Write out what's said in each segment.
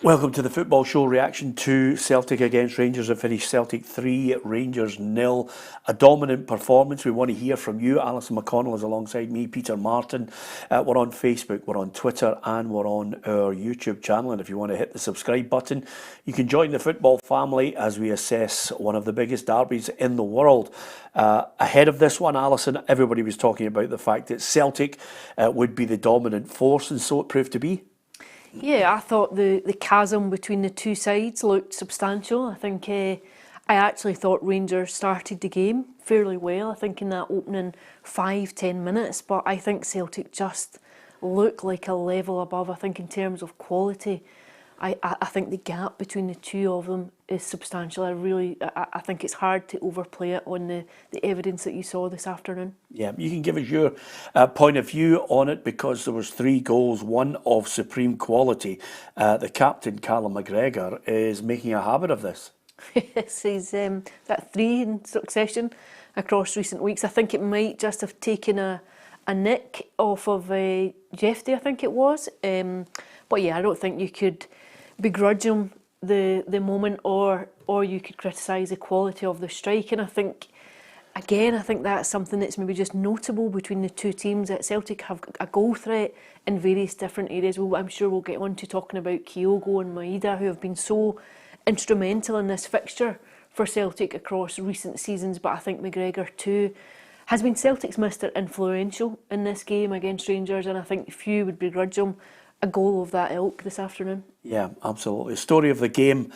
Welcome to the Football Show reaction to Celtic against Rangers. It finished Celtic 3, Rangers 0. A dominant performance. We want to hear from you. Alison McConnell is alongside me, Peter Martin. We're on Facebook, we're on Twitter, and we're on our YouTube channel. And if you want to hit the subscribe button, you can join the football family as we assess one of the biggest derbies in the world. Ahead of this one, Alison, everybody was talking about the fact that Celtic would be the dominant force, and so it proved to be. Yeah, I thought the chasm between the two sides looked substantial. I think I actually thought Rangers started the game fairly well, I think in that opening 5-10 minutes, but I think Celtic just looked like a level above. I think in terms of quality, I think the gap between the two of them is substantial. I think it's hard to overplay it on the evidence that you saw this afternoon. Yeah, you can give us your point of view on it, because there was 3 goals, one of supreme quality. The captain, Callum McGregor, is making a habit of this. Yes, he's got 3 in succession across recent weeks. I think it might just have taken a nick off of Jeffy, I think it was. But yeah, I don't think you could begrudge him the moment, or you could criticise the quality of the strike. And I think, again, that's something that's maybe just notable between the two teams, that Celtic have a goal threat in various different areas. Well, I'm sure we'll get on to talking about Kyogo and Maeda, who have been so instrumental in this fixture for Celtic across recent seasons, but I think McGregor too has been Celtic's Mr. Influential in this game against Rangers, and I think few would begrudge him a goal of that ilk this afternoon. Yeah, absolutely. Story of the game,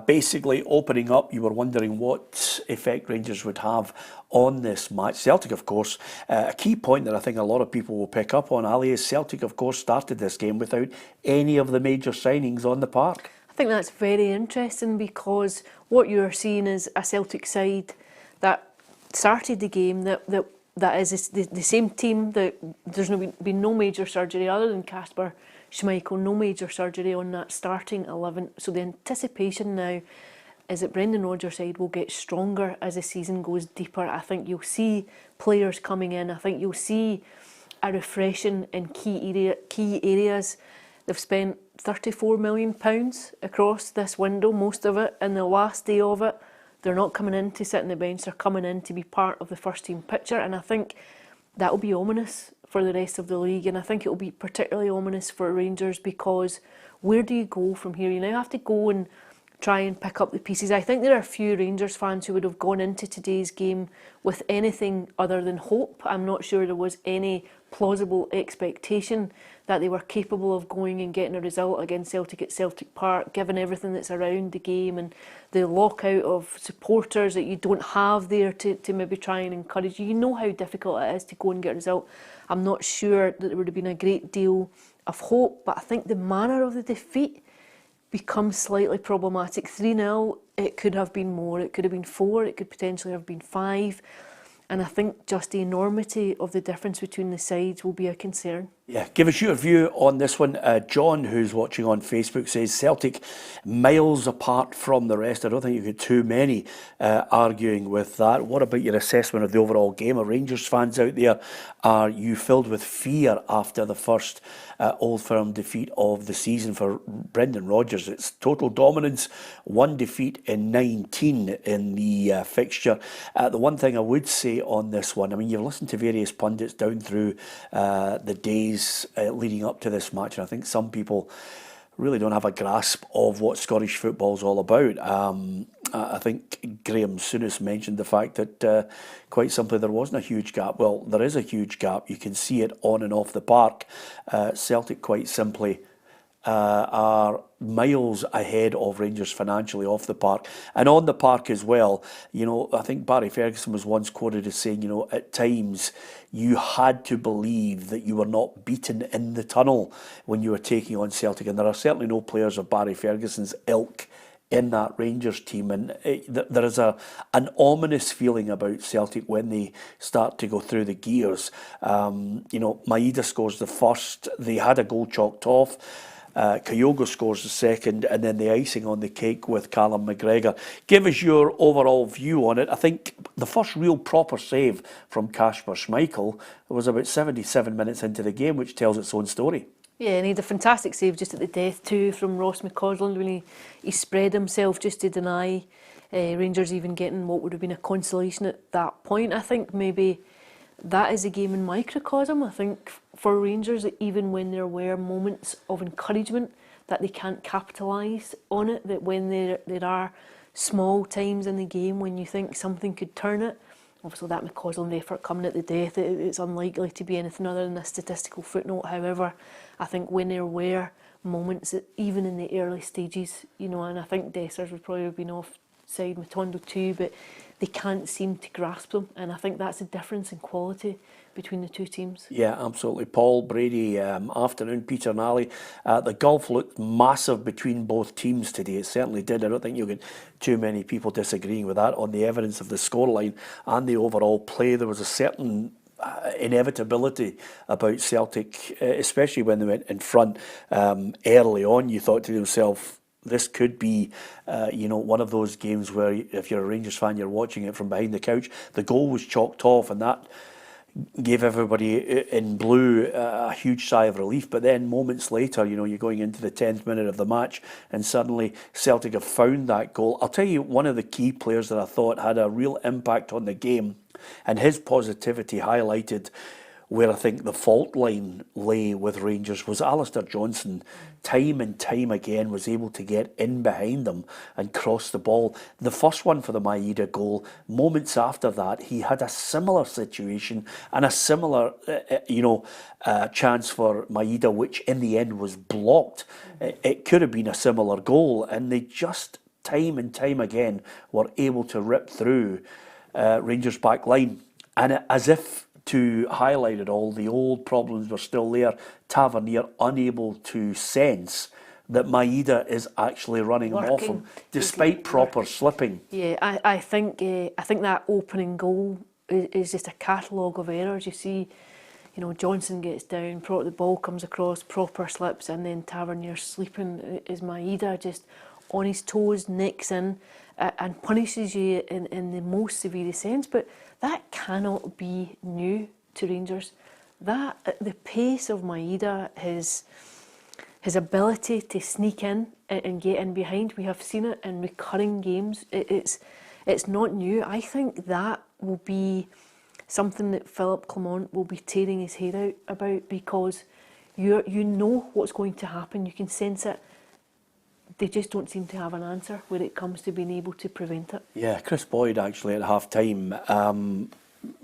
basically opening up, you were wondering what effect Rangers would have on this match. Celtic, of course, a key point that I think a lot of people will pick up on, Ali, is Celtic, of course, started this game without any of the major signings on the park. I think that's very interesting, because what you're seeing is a Celtic side that started the game that is the same team, that there's been no major surgery other than Kasper Schmeichel, no major surgery on that starting 11. So the anticipation now is that Brendan Rodgers' side will get stronger as the season goes deeper. I think you'll see players coming in. I think you'll see a refreshing in key areas. They've spent £34 million across this window, most of it in the last day of it. They're not coming in to sit on the bench, they're coming in to be part of the first team picture, and I think that will be ominous for the rest of the league, and I think it will be particularly ominous for Rangers, because where do you go from here? You now have to go and try and pick up the pieces. I think there are a few Rangers fans who would have gone into today's game with anything other than hope. I'm not sure there was any plausible expectation that they were capable of going and getting a result against Celtic at Celtic Park, given everything that's around the game and the lockout of supporters that you don't have there to maybe try and encourage you. You know how difficult it is to go and get a result. I'm not sure that there would have been a great deal of hope, but I think the manner of the defeat becomes slightly problematic. 3-0, it could have been more, it could have been 4, it could potentially have been 5. And I think just the enormity of the difference between the sides will be a concern. Yeah, give us your view on this one. John, who's watching on Facebook, says Celtic miles apart from the rest. I don't think you get too many arguing with that. What about your assessment of the overall game? Are Rangers fans out there, are you filled with fear after the first Old Firm defeat of the season for Brendan Rodgers? It's total dominance, 1 defeat in 19 in the fixture. The one thing I would say on this one, I mean, you've listened to various pundits down through the days leading up to this match, and I think some people really don't have a grasp of what Scottish football is all about. I think Graham Souness mentioned the fact that quite simply there wasn't a huge gap. Well, there is a huge gap. You can see it on and off the park. Celtic quite simply are miles ahead of Rangers financially off the park and on the park as well. You know, I think Barry Ferguson was once quoted as saying, you know, at times you had to believe that you were not beaten in the tunnel when you were taking on Celtic, and there are certainly no players of Barry Ferguson's ilk in that Rangers team, and there is an ominous feeling about Celtic when they start to go through the gears. You know, Maeda scores the first, they had a goal chalked off. Kyogo scores the second, and then the icing on the cake with Callum McGregor. Give us your overall view on it. I think the first real proper save from Kasper Schmeichel was about 77 minutes into the game, which tells its own story. Yeah, and he had a fantastic save just at the death too from Ross McCausland when he spread himself just to deny Rangers even getting what would have been a consolation at that point. I think maybe that is a game in microcosm. I think for Rangers, that even when there were moments of encouragement, that they can't capitalise on it, that when there are small times in the game when you think something could turn it, obviously that McCausland effort coming at the death, it's unlikely to be anything other than a statistical footnote. However, I think when there were moments, that even in the early stages, and I think Dessers would probably have been offside, Matondo too, but they can't seem to grasp them, and I think that's a difference in quality between the two teams. Yeah, absolutely. Paul Brady, afternoon, Peter and Ali. The gulf looked massive between both teams today. It certainly did. I don't think you'll get too many people disagreeing with that on the evidence of the scoreline and the overall play. There was a certain inevitability about Celtic, especially when they went in front early on. You thought to yourself, this could be, one of those games where if you're a Rangers fan, you're watching it from behind the couch. The goal was chalked off, and that gave everybody in blue a huge sigh of relief. But then moments later, you're going into the 10th minute of the match and suddenly Celtic have found that goal. I'll tell you, one of the key players that I thought had a real impact on the game, and his positivity highlighted where I think the fault line lay with Rangers, was Alistair Johnson. Time and time again was able to get in behind them and cross the ball. The first one for the Maeda goal, moments after that, he had a similar situation and a similar, chance for Maeda, which in the end was blocked. It could have been a similar goal, and they just time and time again were able to rip through Rangers' back line. And as if to highlight it all, the old problems were still there. Tavernier unable to sense that Maeda is actually running him off him, despite proper slipping. Yeah, I think that opening goal is just a catalogue of errors. You see, Johnson gets down, the ball comes across, proper slips, and then Tavernier sleeping. Is Maeda just on his toes, nicks in, and punishes you in the most severe sense. But that cannot be new to Rangers. The pace of Maeda, his ability to sneak in and get in behind, we have seen it in recurring games. It's not new. I think that will be something that Philippe Clement will be tearing his hair out about, because you know what's going to happen. You can sense it. They just don't seem to have an answer when it comes to being able to prevent it. Yeah, Chris Boyd actually at half-time,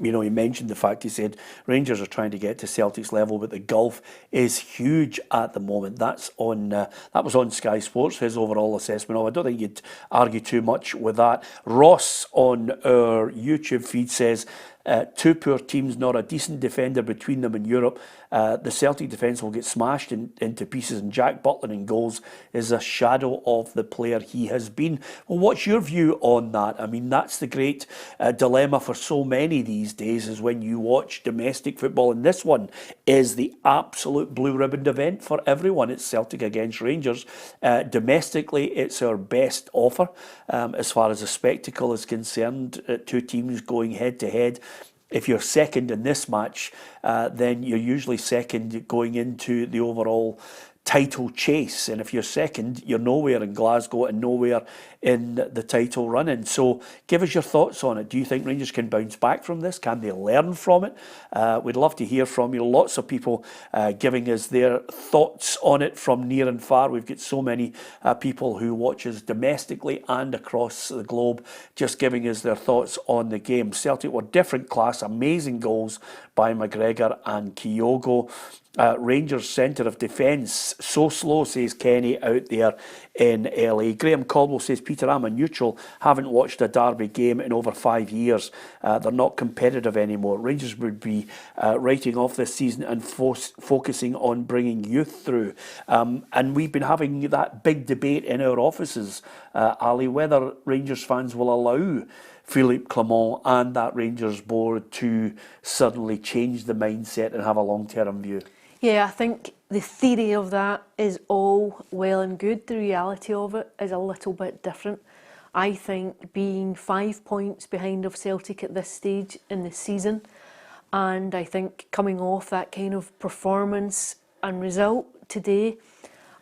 he mentioned the fact, he said Rangers are trying to get to Celtic's level, but the gulf is huge at the moment. That was on Sky Sports, his overall assessment of it. I don't think you'd argue too much with that. Ross on our YouTube feed says, two poor teams, not a decent defender between them in Europe. The Celtic defence will get smashed into pieces, and Jack Butland in goals is a shadow of the player he has been. Well, what's your view on that? I mean, that's the great dilemma for so many these days, is when you watch domestic football, and this one is the absolute blue-ribboned event for everyone. It's Celtic against Rangers. Domestically, it's our best offer as far as the spectacle is concerned. Two teams going head-to-head. If you're second in this match, then you're usually second going into the overall title chase. And if you're second, you're nowhere in Glasgow and nowhere in the title run-in. So give us your thoughts on it. Do you think Rangers can bounce back from this? Can they learn from it? We'd love to hear from you. Lots of people giving us their thoughts on it from near and far. We've got so many people who watch us domestically and across the globe just giving us their thoughts on the game. Celtic were different class, amazing goals by McGregor and Kyogo. Rangers centre of defence, so slow, says Kenny out there in LA. Graham Caldwell says, Peter, I'm a neutral, haven't watched a Derby game in over 5 years. They're not competitive anymore. Rangers would be writing off this season and focusing on bringing youth through. And we've been having that big debate in our offices, Ali, whether Rangers fans will allow Philippe Clement and that Rangers board to suddenly change the mindset and have a long-term view. Yeah, I think the theory of that is all well and good. The reality of it is a little bit different. I think being 5 points behind of Celtic at this stage in the season, and I think coming off that kind of performance and result, today.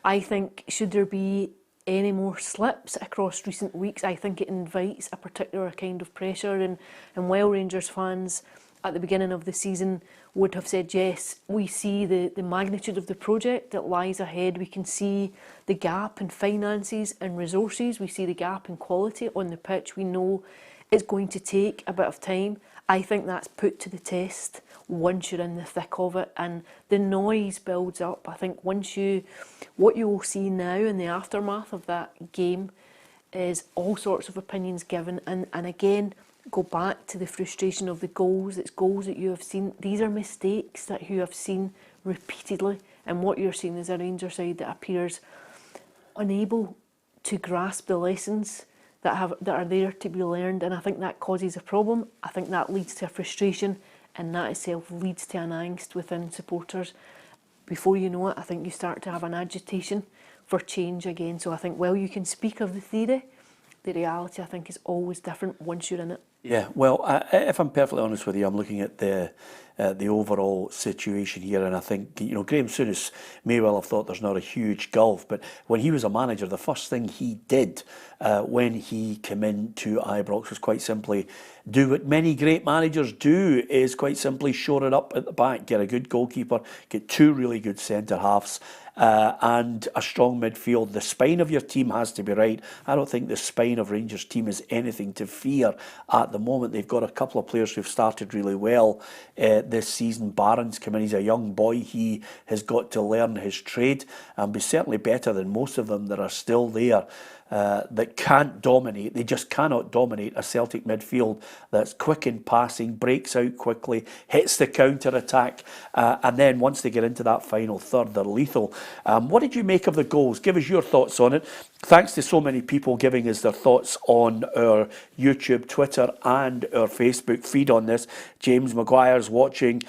I think, should there be any more slips across recent weeks, I think it invites a particular kind of pressure. And while Rangers fans at the beginning of the season would have said, yes, we see the magnitude of the project that lies ahead, we can see the gap in finances and resources, we see the gap in quality on the pitch, we know it's going to take a bit of time. I think that's put to the test once you're in the thick of it, and the noise builds up. I think what you will see now in the aftermath of that game is all sorts of opinions given, and again, go back to the frustration of the goals. It's goals that you have seen. These are mistakes that you have seen repeatedly, and what you're seeing is a Rangers side that appears unable to grasp the lessons that are there to be learned, and I think that causes a problem. I think that leads to a frustration, and that itself leads to an angst within supporters. Before you know it, I think you start to have an agitation for change again. So I think while you can speak of the theory, the reality, I think, is always different once you're in it. Yeah, well, if I'm perfectly honest with you, I'm looking at the overall situation here, and I think, Graham Souness may well have thought there's not a huge gulf, but when he was a manager, the first thing he did when he came into Ibrox was quite simply do what many great managers do, is quite simply shore it up at the back, get a good goalkeeper, get two really good centre halves, and a strong midfield. The spine of your team has to be right. I don't think the spine of Rangers' team is anything to fear at the moment. They've got a couple of players who've started really well this season. Barron's come in, he's a young boy. He has got to learn his trade and be certainly better than most of them that are still there. That can't dominate. They just cannot dominate a Celtic midfield that's quick in passing, breaks out quickly, hits the counter-attack, and then once they get into that final third, they're lethal. What did you make of the goals? Give us your thoughts on it. Thanks to so many people giving us their thoughts on our YouTube, Twitter and our Facebook feed on this. James Maguire's watching,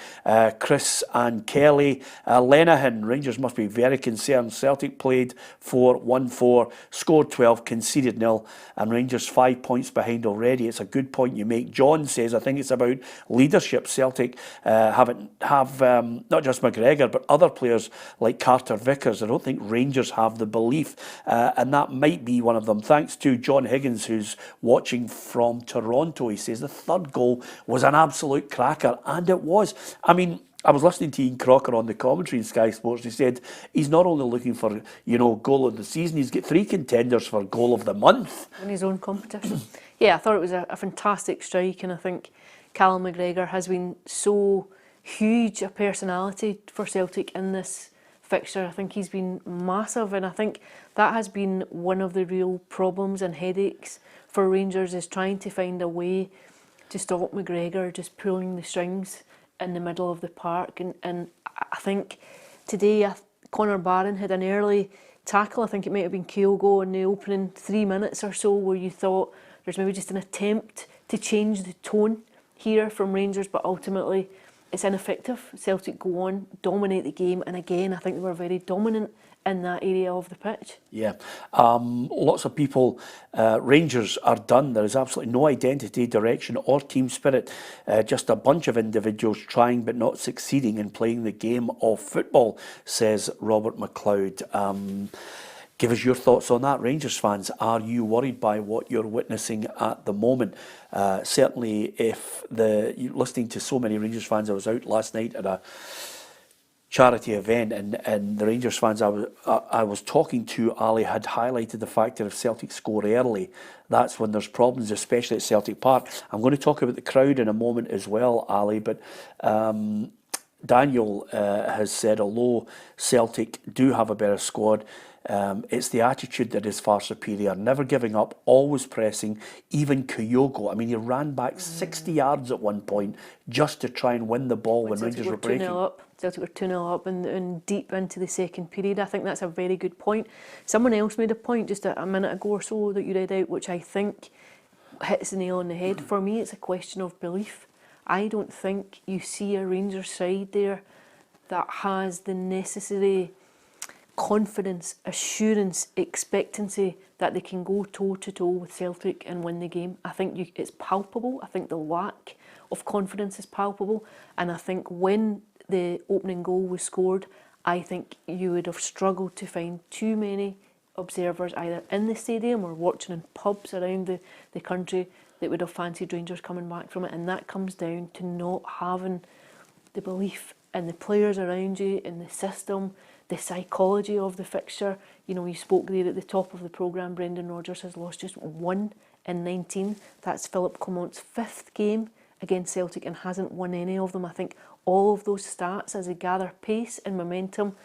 Chris and Kelly. Lenahan, Rangers must be very concerned. Celtic played 4-1-4, scored 12, conceded 0, and Rangers 5 points behind already. It's a good point you make. John says, I think it's about leadership. Celtic have not just McGregor, but other players like Carter Vickers. I don't think Rangers have the belief, and that might be one of them. Thanks to John Higgins, who's watching from Toronto. He says the third goal was an absolute cracker, and it was. I mean, I was listening to Ian Crocker on the commentary in Sky Sports. He said he's not only looking for, goal of the season, he's got 3 contenders for goal of the month. In his own competition. Yeah, I thought it was a fantastic strike, and I think Callum McGregor has been so huge a personality for Celtic in this fixture. I think he's been massive, and I think that has been one of the real problems and headaches for Rangers, is trying to find a way to stop McGregor just pulling the strings in the middle of the park. And I think today Connor Barron had an early tackle. I think it might have been Kyogo in the opening 3 minutes or so, where you thought there's maybe just an attempt to change the tone here from Rangers, but ultimately it's ineffective. Celtic go on, dominate the game, and again, I think they were very dominant in that area of the pitch. Yeah, lots of people, Rangers are done. There is absolutely no identity, direction or team spirit. Just a bunch of individuals trying but not succeeding in playing the game of football, says Robert McLeod. Give us your thoughts on that, Rangers fans. Are you worried by what you're witnessing at the moment? Certainly, if listening to so many Rangers fans, I was out last night at a charity event, and the Rangers fans I was talking to, Ali, had highlighted the fact that if Celtic score early, that's when there's problems, especially at Celtic Park. I'm going to talk about the crowd in a moment as well, Ali, but Daniel has said, although Celtic do have a better squad, it's the attitude that is far superior. Never giving up, always pressing. Even Kyogo, I mean, he ran back 60 yards at one point just to try and win the ball when Rangers were breaking. Celtic were 2-0 up and deep into the second period. I think that's a very good point. Someone else made a point just a minute ago or so that you read out, which I think hits the nail on the head. For me, it's a question of belief. I don't think you see a Rangers side there that has the necessary confidence, assurance, expectancy that they can go toe-to-toe with Celtic and win the game. I think it's palpable. I think the lack of confidence is palpable. And I think when the opening goal was scored, I think you would have struggled to find too many observers either in the stadium or watching in pubs around the country that would have fancied Rangers coming back from it. And that comes down to not having the belief in the players around you, in the system, the psychology of the fixture. You know, you spoke there at the top of the programme, Brendan Rodgers has lost just 1 in 19. That's Philip Clement's 5th game against Celtic and hasn't won any of them. I think all of those stats, as they gather pace and momentum,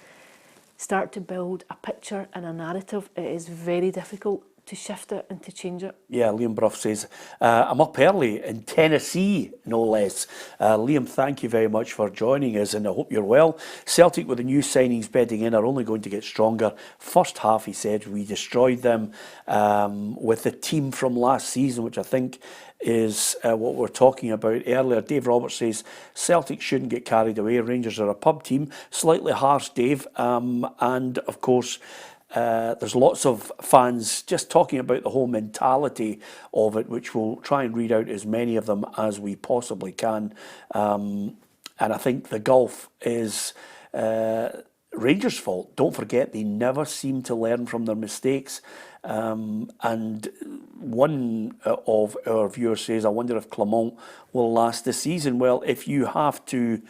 start to build a picture and a narrative. It is very difficult to shift it and to change it. Yeah, Liam Bruff says, I'm up early in Tennessee, no less. Liam, thank you very much for joining us, and I hope you're well. Celtic, with the new signings bedding in, are only going to get stronger. First half, he said, we destroyed them with the team from last season, which I think is what we're talking about earlier. Dave Roberts says, Celtic shouldn't get carried away. Rangers are a pub team. Slightly harsh, Dave. And, of course, there's lots of fans just talking about the whole mentality of it, which we'll try and read out as many of them as we possibly can. And I think the gulf is Rangers' fault. Don't forget, they never seem to learn from their mistakes. And one of our viewers says, I wonder if Clement will last this season. Well, if you have to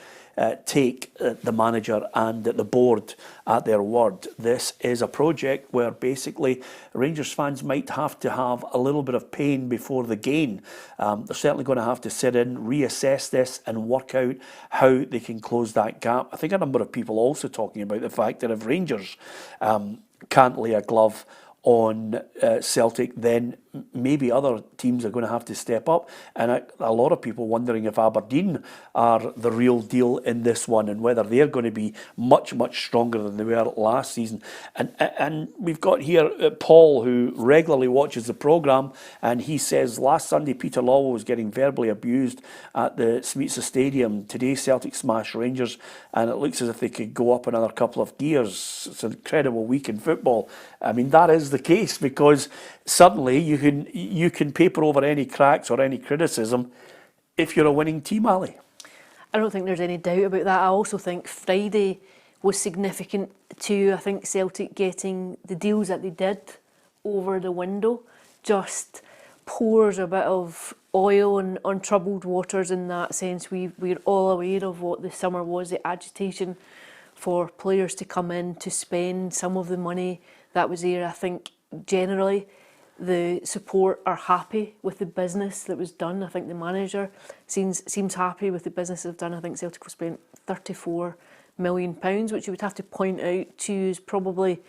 take the manager and the board at their word, this is a project where basically Rangers fans might have to have a little bit of pain before the gain. They're certainly going to have to sit in, reassess this and work out how they can close that gap. I think a number of people also talking about the fact that if Rangers can't lay a glove on Celtic, then maybe other teams are going to have to step up. And a lot of people wondering if Aberdeen are the real deal in this one and whether they're going to be much, much stronger than they were last season. And we've got here Paul, who regularly watches the programme, and he says last Sunday Peter Lawwell was getting verbally abused at the Smeetsa Stadium. Today Celtic smashed Rangers and it looks as if they could go up another couple of gears. It's an incredible week in football. I mean, that is the case, because suddenly you can paper over any cracks or any criticism if you're a winning team, Ali. I don't think there's any doubt about that. I also think Friday was significant too. I think Celtic getting the deals that they did over the window just pours a bit of oil on troubled waters in that sense. We're all aware of what the summer was, the agitation for players to come in, to spend some of the money that was there. I think generally the support are happy with the business that was done. I think the manager seems happy with the business they've done. I think Celtic have spent £34 million, which you would have to point out to is probably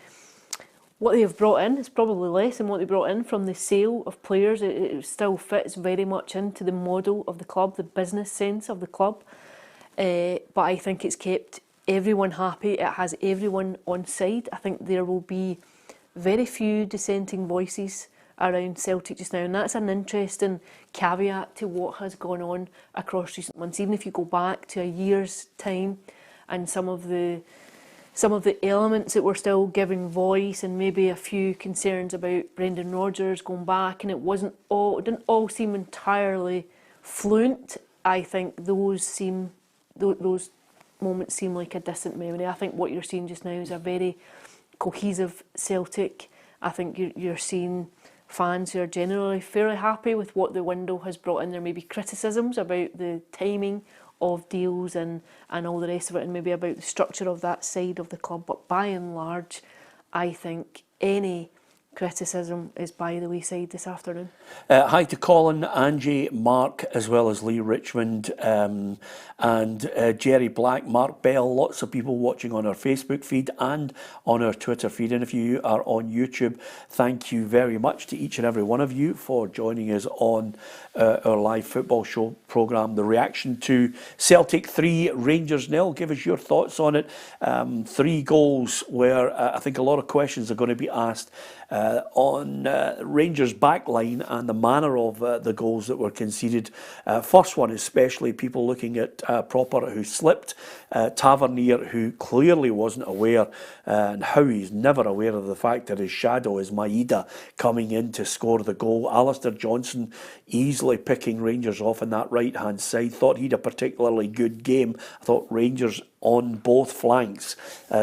what they have brought in. It's probably less than what they brought in from the sale of players. It still fits very much into the model of the club, the business sense of the club. But I think it's kept everyone happy. It has everyone on side. I think there will be very few dissenting voices around Celtic just now, and that's an interesting caveat to what has gone on across recent months. Even if you go back to a year's time and some of the elements that were still giving voice, and maybe a few concerns about Brendan Rodgers going back, and it didn't all seem entirely fluent. I think those moments seem like a distant memory. I think what you're seeing just now is a very cohesive Celtic. I think you're seeing fans who are generally fairly happy with what the window has brought in. There may be criticisms about the timing of deals and all the rest of it, and maybe about the structure of that side of the club, but by and large I think any criticism is by the wayside this afternoon. Hi to Colin, Angie, Mark, as well as Lee Richmond and Jerry Black, Mark Bell. Lots of people watching on our Facebook feed and on our Twitter feed. And if you are on YouTube, thank you very much to each and every one of you for joining us on our live football show programme. The reaction to Celtic 3, Rangers 0. Give us your thoughts on it. 3 goals where I think a lot of questions are going to be asked on Rangers' backline and the manner of the goals that were conceded. First one especially, people looking at Proper, who slipped, Tavernier, who clearly wasn't aware, and how he's never aware of the fact that his shadow is Maeda coming in to score the goal. Alistair Johnson easily picking Rangers off on that right hand side. Thought he had a particularly good game. I thought Rangers on both flanks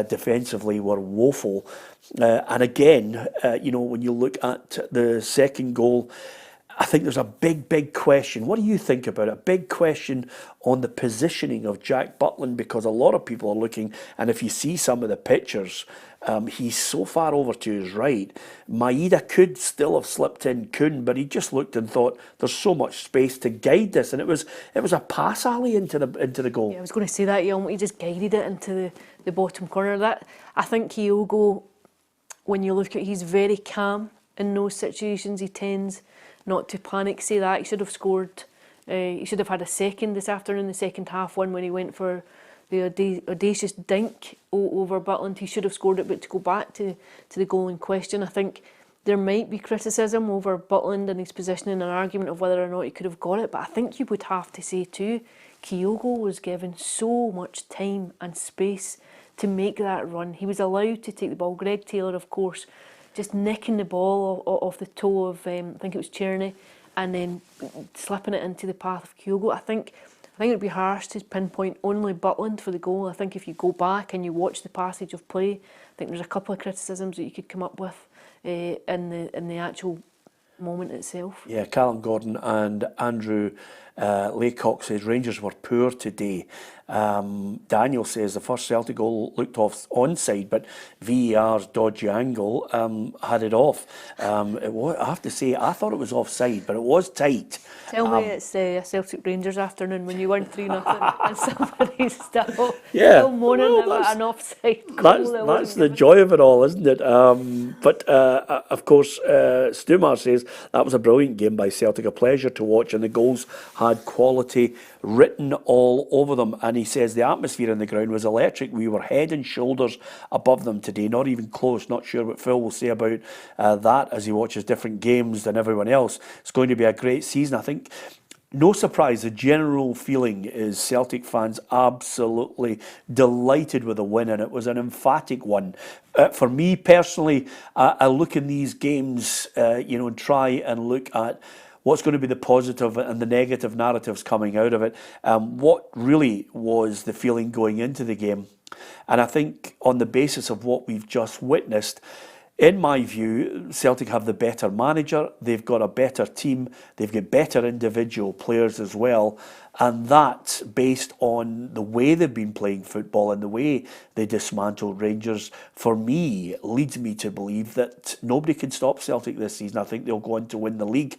defensively were woeful. And again, when you look at the second goal, I think there's a big question. What do you think about it? A big question on the positioning of Jack Butland, because a lot of people are looking, and if you see some of the pictures, he's so far over to his right. Maeda could still have slipped in, couldn't, but he just looked and thought there's so much space to guide this, and it was a pass alley into the goal. Yeah, I was going to say that he just guided it into the bottom corner. That I think Kyogo, when you look at, he's very calm in those situations. He tends not to panic. Say that he should have scored. He should have had a second this afternoon, the second half one, when he went for the audacious dink over Butland. He should have scored it, but to go back to the goal in question, I think there might be criticism over Butland and his positioning, an argument of whether or not he could have got it. But I think you would have to say too, Kyogo was given so much time and space to make that run. He was allowed to take the ball. Greg Taylor, of course, just nicking the ball off the toe of, I think it was Tierney, and then slipping it into the path of Kyogo. I think it would be harsh to pinpoint only Butland for the goal. I think if you go back and you watch the passage of play, I think there's a couple of criticisms that you could come up with in the actual moment itself. Yeah, Callum Gordon and Andrew Laycock says Rangers were poor today. Daniel says the first Celtic goal looked off onside, but VAR's dodgy angle had it off. I have to say, I thought it was offside, but it was tight. Tell me it's a Celtic Rangers afternoon when you won 3-0 and somebody's still moaning about an offside goal. That's the joy of it all, isn't it? But of course, Stumar says that was a brilliant game by Celtic, a pleasure to watch, and the goals had quality written all over them. And he says the atmosphere on the ground was electric. We were head and shoulders above them today, not even close. Not sure what Phil will say about that as he watches different games than everyone else. It's going to be a great season. I think, no surprise, the general feeling is Celtic fans absolutely delighted with the win, and it was an emphatic one. For me personally, I look in these games, and try and look at what's going to be the positive and the negative narratives coming out of it. What really was the feeling going into the game? And I think on the basis of what we've just witnessed, in my view, Celtic have the better manager, they've got a better team, they've got better individual players as well, and that, based on the way they've been playing football and the way they dismantled Rangers, for me, leads me to believe that nobody can stop Celtic this season. I think they'll go on to win the league.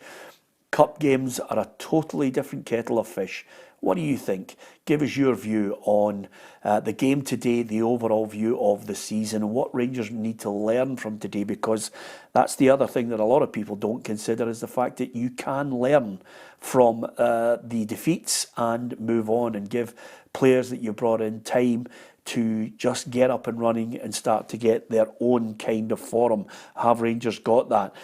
Cup games are a totally different kettle of fish. What do you think? Give us your view on the game today, the overall view of the season, what Rangers need to learn from today, because that's the other thing that a lot of people don't consider, is the fact that you can learn from the defeats and move on and give players that you brought in time to just get up and running and start to get their own kind of form. Have Rangers got that?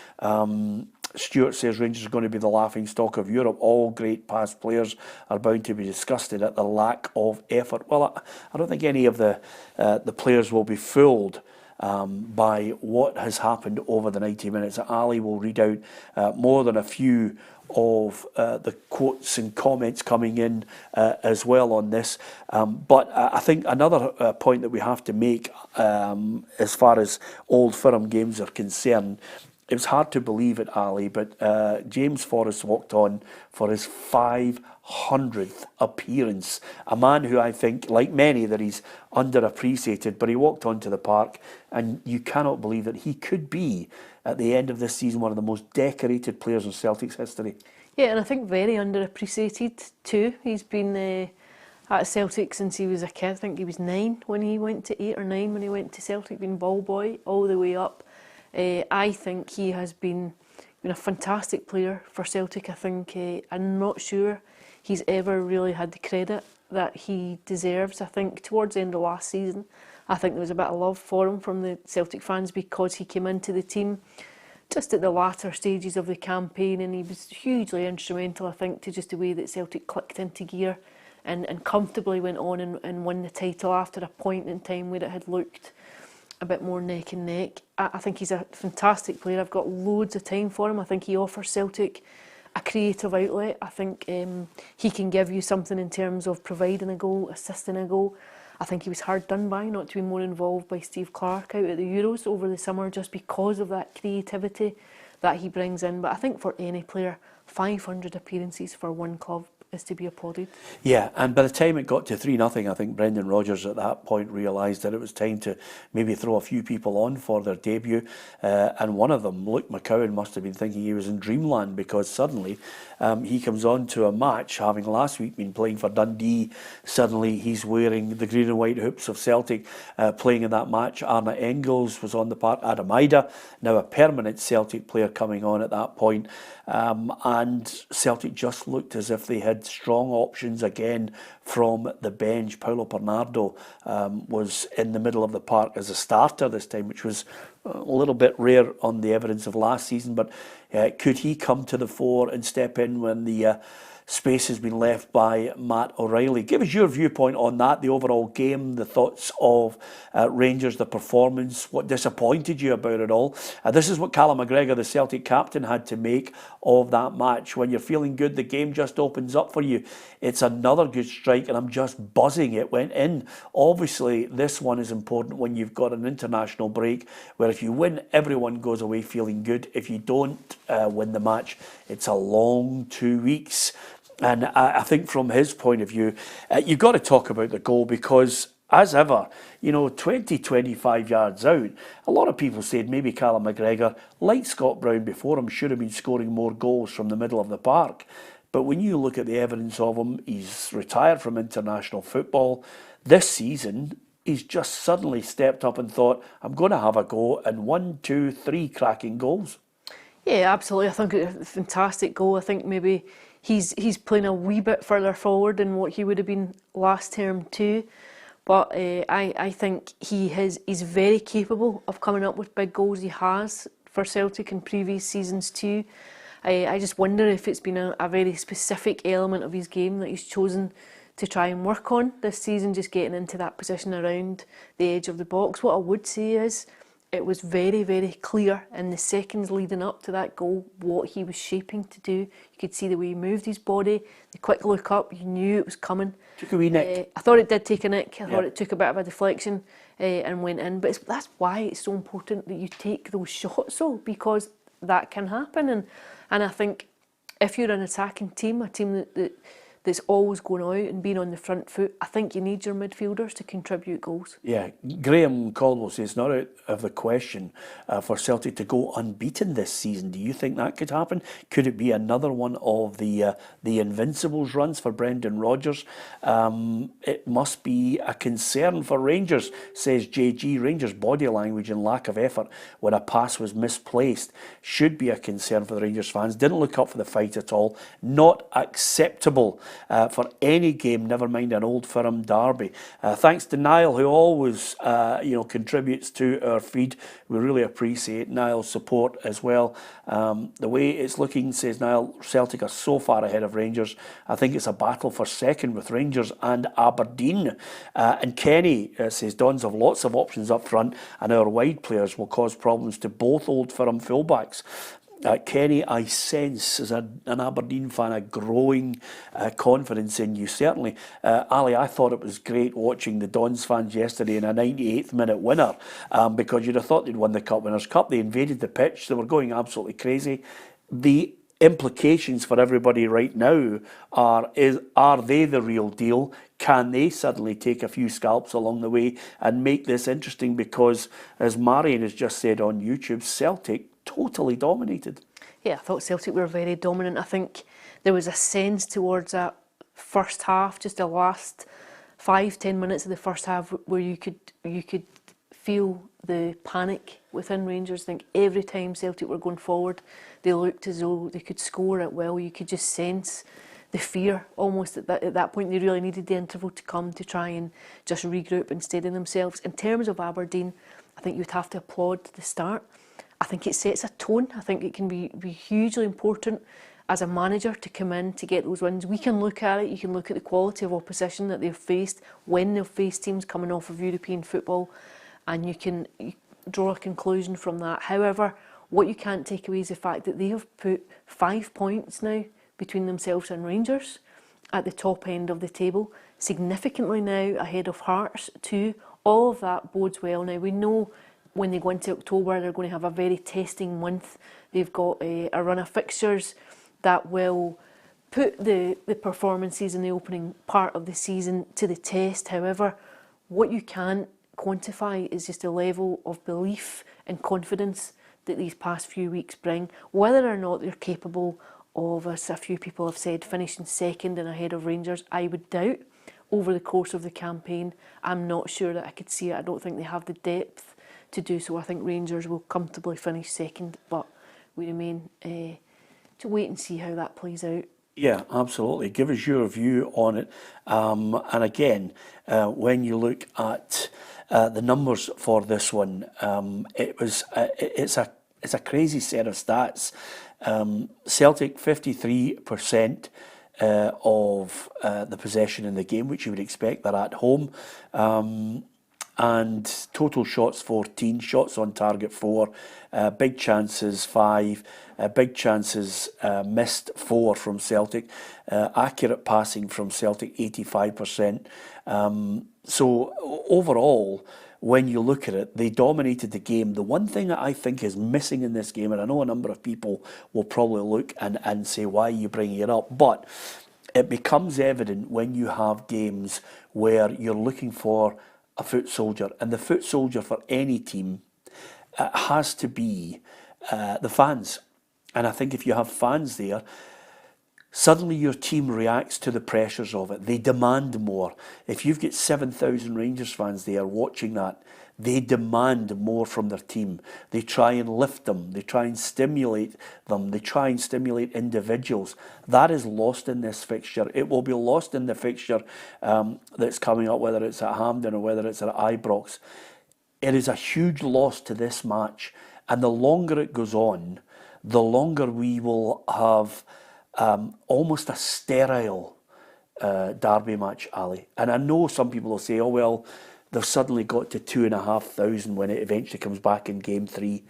Stuart says Rangers are going to be the laughing stock of Europe. All great past players are bound to be disgusted at the lack of effort. Well, I don't think any of the players will be fooled by what has happened over the 90 minutes. Ali will read out more than a few of the quotes and comments coming in as well on this. But I think another point that we have to make as far as Old Firm games are concerned, it was hard to believe it, Ali, but James Forrest walked on for his 500th appearance. A man who I think, like many, that he's underappreciated, but he walked onto the park, and you cannot believe that he could be, at the end of this season, one of the most decorated players in Celtic's history. Yeah, and I think very underappreciated too. He's been at Celtic since he was a kid. I think he was 9 when he went to 8 or 9 when he went to Celtic, been ball boy all the way up. I think he has been a fantastic player for Celtic. I think I'm not sure he's ever really had the credit that he deserves. I think towards the end of last season, I think there was a bit of love for him from the Celtic fans because he came into the team just at the latter stages of the campaign, and he was hugely instrumental, I think, to just the way that Celtic clicked into gear and comfortably went on and won the title after a point in time where it had looked a bit more neck and neck. I think he's a fantastic player. I've got loads of time for him. I think he offers Celtic a creative outlet. I think he can give you something in terms of providing a goal, assisting a goal. I think he was hard done by not to be more involved by Steve Clarke out at the Euros over the summer, just because of that creativity that he brings in. But I think for any player, 500 appearances for one club is to be applauded. Yeah, and by the time it got to 3-0, I think Brendan Rodgers at that point realised that it was time to maybe throw a few people on for their debut. And one of them, Luke McCowan, must have been thinking he was in dreamland, because suddenly he comes on to a match, having last week been playing for Dundee. Suddenly he's wearing the green and white hoops of Celtic, playing in that match. Arne Engels was on the park, Adam Ida, now a permanent Celtic player, coming on at that point. And Celtic just looked as if they had strong options again from the bench. Paulo Bernardo was in the middle of the park as a starter this time, which was a little bit rare on the evidence of last season. But could he come to the fore and step in when the space has been left by Matt O'Reilly? Give us your viewpoint on that, the overall game, the thoughts of Rangers, the performance, what disappointed you about it all. This is what Callum McGregor, the Celtic captain, had to make of that match. When you're feeling good, the game just opens up for you. It's another good strike, and I'm just buzzing it went in. Obviously, this one is important when you've got an international break, where if you win, everyone goes away feeling good. If you don't win the match, it's a long 2 weeks. And I think from his point of view, you've got to talk about the goal, because as ever, 20, 25 yards out, a lot of people said maybe Callum McGregor, like Scott Brown before him, should have been scoring more goals from the middle of the park. But when you look at the evidence of him, he's retired from international football. This season, he's just suddenly stepped up and thought, I'm going to have a go, and 1, 2, 3 cracking goals. Yeah, absolutely. I think it's a fantastic goal. I think maybe he's playing a wee bit further forward than what he would have been last term too. But I think he's very capable of coming up with big goals. He has for Celtic in previous seasons too. I just wonder if it's been a very specific element of his game that he's chosen to try and work on this season, just getting into that position around the edge of the box. What I would say is, it was very, very clear in the seconds leading up to that goal what he was shaping to do. You could see the way he moved his body, the quick look up, you knew it was coming. Took a wee nick. I thought it did take a nick. I thought it took a bit of a deflection and went in. But that's why it's so important that you take those shots, though, because that can happen. And I think if you're an attacking team, a team that's always going out and being on the front foot, I think you need your midfielders to contribute goals. Yeah, Graham Caldwell says it's not out of the question for Celtic to go unbeaten this season. Do you think that could happen? Could it be another one of the Invincibles runs for Brendan Rodgers? It must be a concern for Rangers, says JG. Rangers' body language and lack of effort when a pass was misplaced should be a concern for the Rangers fans. Didn't look up for the fight at all. Not acceptable for any game, never mind an Old Firm derby. Thanks to Niall, who always contributes to our feed. We really appreciate Niall's support as well. The way it's looking, says Niall, Celtic are so far ahead of Rangers. I think it's a battle for second with Rangers and Aberdeen. And Kenny says Dons have lots of options up front, and our wide players will cause problems to both Old Firm fullbacks. Kenny, I sense, as an Aberdeen fan, a growing confidence in you, certainly. Ali, I thought it was great watching the Dons fans yesterday in a 98th minute winner, because you'd have thought they'd won the Cup Winners' Cup. They invaded the pitch. They were going absolutely crazy. The implications for everybody right now are they the real deal? Can they suddenly take a few scalps along the way and make this interesting? Because, as Marion has just said on YouTube, Celtic totally dominated. Yeah, I thought Celtic were very dominant. I think there was a sense towards that first half, just the last 5-10 minutes of the first half, where you could feel the panic within Rangers. I think every time Celtic were going forward, they looked as though they could score at will. You could just sense the fear almost at that point. They really needed the interval to come to try and just regroup and steady themselves. In terms of Aberdeen, I think you'd have to applaud the start. I think it sets a tone. I think it can be hugely important as a manager to come in to get those wins. We can look at it, you can look at the quality of opposition that they've faced, when they've faced teams coming off of European football, and you can draw a conclusion from that. However, what you can't take away is the fact that they have put 5 points now between themselves and Rangers. at the top end of the table, significantly now ahead of Hearts too. All of that bodes well. Now we know when they go into October they're going to have a very testing month. They've got a run of fixtures that will put the performances in the opening part of the season to the test. However, what you can't quantify is just the level of belief and confidence that these past few weeks bring. Whether or not they're capable of, as a few people have said, finishing second and ahead of Rangers, I would doubt over the course of the campaign. I'm not sure that I could see it. I don't think they have the depth to do so. I think Rangers will comfortably finish second, but we remain to wait and see how that plays out. Yeah, absolutely. Give us your view on it. And again, when you look at the numbers for this one, it's a crazy set of stats. Celtic 53% of the possession in the game, which you would expect. They're at home. And total shots 14, shots on target 4, big chances 5, big chances missed 4 from Celtic, accurate passing from Celtic 85%. So overall, when you look at it, they dominated the game. The one thing that I think is missing in this game, and I know a number of people will probably look and say, why are you bringing it up? But it becomes evident when you have games where you're looking for a foot soldier, and the foot soldier for any team has to be the fans. And I think if you have fans there, suddenly your team reacts to the pressures of it. They demand more. If you've got 7,000 Rangers fans there watching that, they demand more from their team. They try and lift them. They try and stimulate them. They try and stimulate individuals. That is lost in this fixture. It will be lost in the fixture that's coming up, whether it's at Hampden or whether it's at Ibrox. It is a huge loss to this match. And the longer it goes on, the longer we will have almost a sterile derby match, Ali. And I know some people will say, oh, well, they've suddenly got to 2,500 when it eventually comes back in game 3.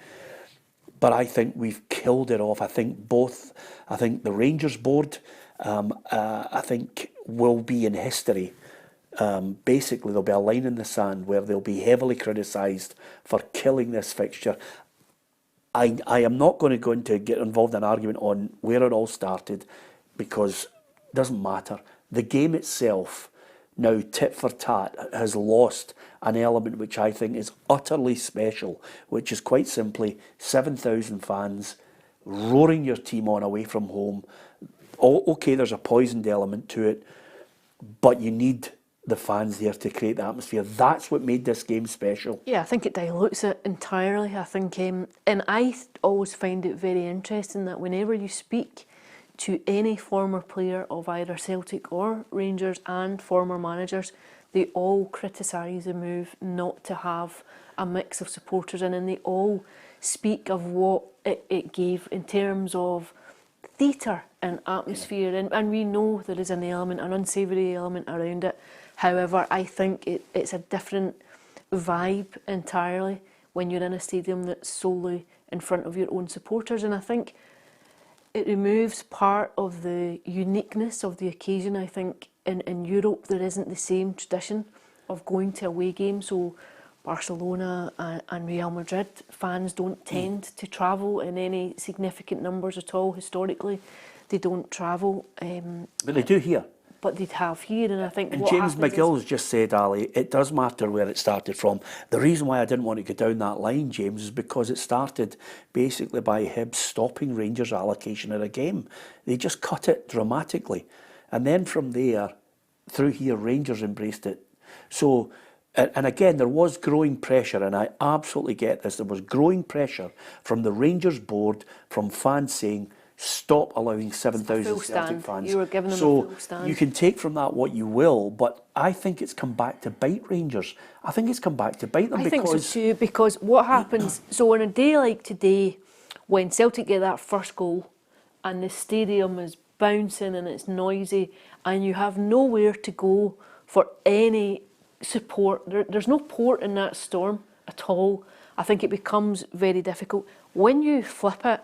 But I think we've killed it off. I think the Rangers board, I think will be in history. Basically, there'll be a line in the sand where they'll be heavily criticised for killing this fixture. I am not going to go into get involved in an argument on where it all started, because it doesn't matter. The game itself, now tit for tat, has lost an element which I think is utterly special, which is quite simply 7,000 fans roaring your team on away from home. Okay, there's a poisoned element to it, but you need the fans there to create the atmosphere. That's what made this game special. Yeah, I think it dilutes it entirely. I think, and I always find it very interesting that whenever you speak to any former player of either Celtic or Rangers and former managers, they all criticise the move not to have a mix of supporters in, and they all speak of what it gave in terms of theatre and atmosphere, and we know there is an unsavoury element around it. However, I think it's a different vibe entirely when you're in a stadium that's solely in front of your own supporters, and I think it removes part of the uniqueness of the occasion. I think in Europe there isn't the same tradition of going to away games, so Barcelona and Real Madrid fans don't tend to travel in any significant numbers at all. Historically, they don't travel. But they do here. But they'd have here, and I think and what James happens McGill's just said, Ali, it does matter where it started from. The reason why I didn't want to go down that line, James, is because it started basically by Hibs stopping Rangers' allocation at a game. They just cut it dramatically. And then from there, through here, Rangers embraced it. So, and again, there was growing pressure, and I absolutely get this. There was growing pressure from the Rangers board, from fans saying, stop allowing 7,000 Celtic fans. You were giving them a full stand. You can take from that what you will, but I think it's come back to bite Rangers. I think it's come back to bite them. I think so too, because what happens, so on a day like today, when Celtic get that first goal and the stadium is bouncing and it's noisy and you have nowhere to go for any support, there's no port in that storm at all. I think it becomes very difficult. When you flip it,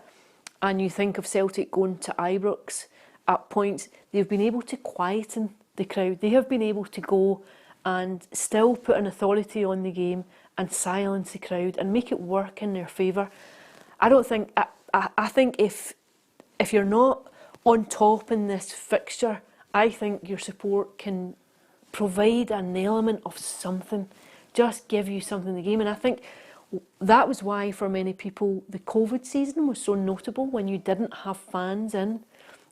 and you think of Celtic going to Ibrox at points, they've been able to quieten the crowd. They have been able to go and still put an authority on the game and silence the crowd and make it work in their favour. I don't think, I think if you're not on top in this fixture, I think your support can provide an element of something, just give you something in the game. And I think that was why for many people the COVID season was so notable. When you didn't have fans in